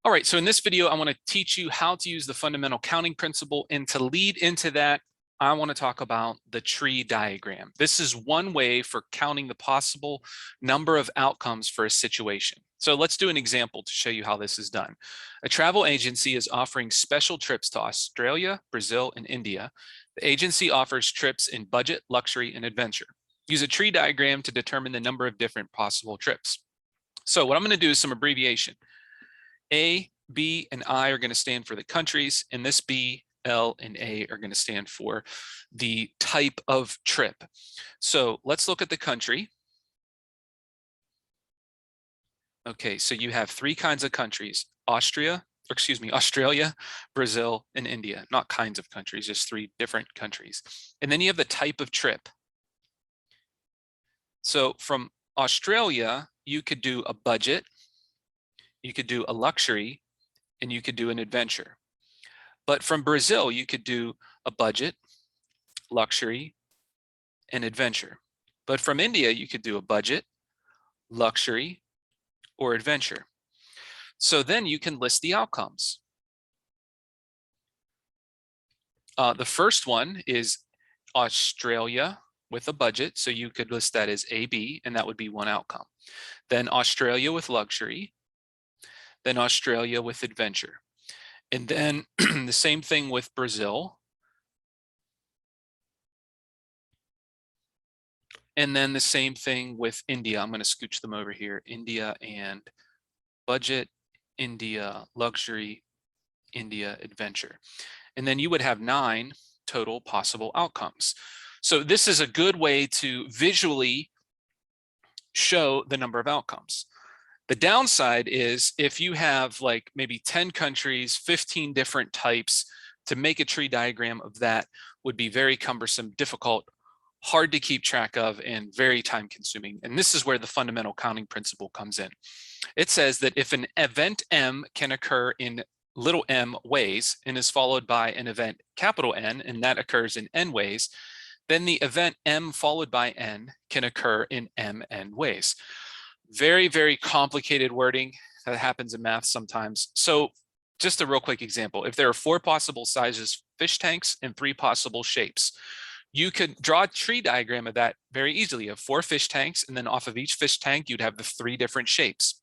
All right, so in this video, I want to teach you how to use the fundamental counting principle, and to lead into that, I want to talk about the tree diagram. This is one way for counting the possible number of outcomes for a situation. So let's do an example to show you how this is done. A travel agency is offering special trips to Australia, Brazil, and India. The agency offers trips in budget, luxury, and adventure. Use a tree diagram to determine the number of different possible trips. So what I'm going to do is some abbreviation. A, B, and I are going to stand for the countries, and this B, L, and A are going to stand for the type of trip. So let's look at the country. Okay, so you have three kinds of countries: Australia, Brazil, and India. Not kinds of countries, just three different countries. And then you have the type of trip. So from Australia, you could do a budget, you could do a luxury, and you could do an adventure. But from Brazil, you could do a budget, luxury, and adventure. But from India, you could do a budget, luxury, or adventure. So then you can list the outcomes. The first one is Australia with a budget, so you could list that as AB, and that would be one outcome. Then Australia with luxury, then Australia with adventure. And then the same thing with Brazil. And then the same thing with India. I'm going to scooch them over here. India and budget, India luxury, India adventure. And then you would have 9 total possible outcomes. So this is a good way to visually show the number of outcomes. The downside is if you have like maybe 10 countries, 15 different types, to make a tree diagram of that would be very cumbersome, difficult, hard to keep track of, and very time consuming. And this is where the fundamental counting principle comes in. It says that if an event M can occur in little m ways and is followed by an event capital N, and that occurs in n ways, then the event M followed by N can occur in mn ways. Very, very complicated wording that happens in math sometimes. So just a real quick example. If there are 4 possible sizes fish tanks and 3 possible shapes, you could draw a tree diagram of that very easily. You have 4 fish tanks, and then off of each fish tank, you'd have the 3 different shapes.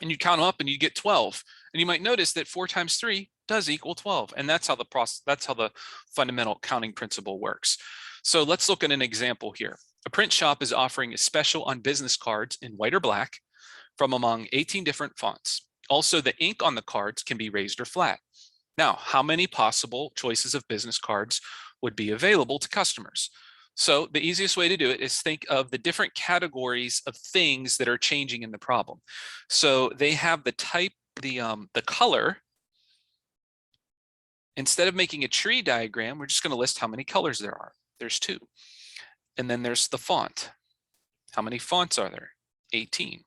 And you count them up and you get 12. And you might notice that 4 times 3 does equal 12. And that's how the fundamental counting principle works. So let's look at an example here. A print shop is offering a special on business cards in white or black from among 18 different fonts. Also, the ink on the cards can be raised or flat. Now, how many possible choices of business cards would be available to customers? So the easiest way to do it is think of the different categories of things that are changing in the problem. So they have the type, the color. Instead of making a tree diagram, we're just going to list how many colors there are. There's 2. And then there's the font. How many fonts are there? 18.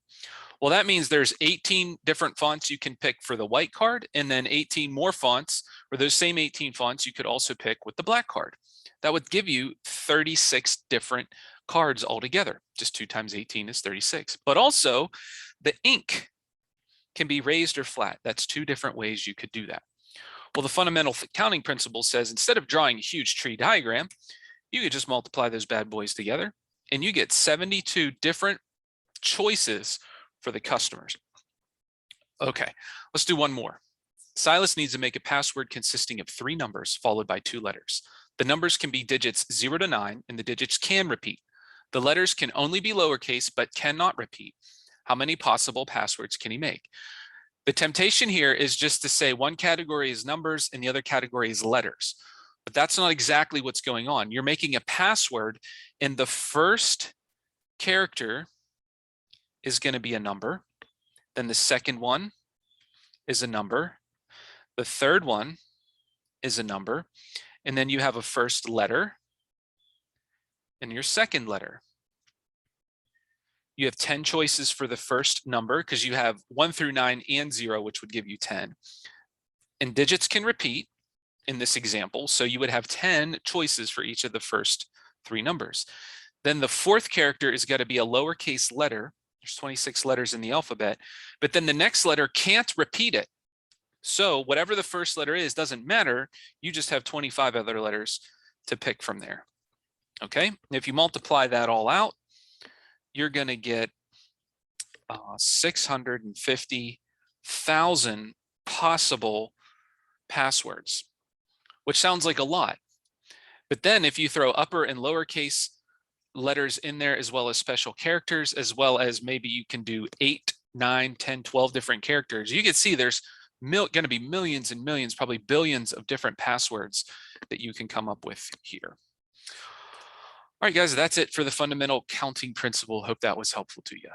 Well, that means there's 18 different fonts you can pick for the white card, and then 18 more fonts, or those same 18 fonts you could also pick with the black card. That would give you 36 different cards altogether. Just 2 times 18 is 36. But also, the ink can be raised or flat. That's 2 different ways you could do that. Well, the fundamental counting principle says instead of drawing a huge tree diagram, you could just multiply those bad boys together, and you get 72 different choices for the customers. Okay, let's do one more. Silas needs to make a password consisting of 3 numbers followed by 2 letters. The numbers can be digits 0 to 9, and the digits can repeat. The letters can only be lowercase but cannot repeat. How many possible passwords can he make? The temptation here is just to say one category is numbers and the other category is letters. But that's not exactly what's going on. You're making a password, and the first character is going to be a number. Then the second one is a number. The third one is a number. And then you have a first letter and your second letter. You have 10 choices for the first number because you have 1 through 9 and 0, which would give you 10. And digits can repeat in this example, so you would have 10 choices for each of the first 3 numbers. Then the fourth character is going to be a lowercase letter. There's 26 letters in the alphabet, but then the next letter can't repeat it. So whatever the first letter is doesn't matter. You just have 25 other letters to pick from there. Okay, if you multiply that all out, you're going to get 650,000 possible passwords, which sounds like a lot. But then if you throw upper and lowercase letters in there, as well as special characters, as well as maybe you can do 8, 9, 10, 12 different characters, you can see there's going to be millions and millions, probably billions of different passwords that you can come up with here. All right, guys, that's it for the fundamental counting principle. Hope that was helpful to you.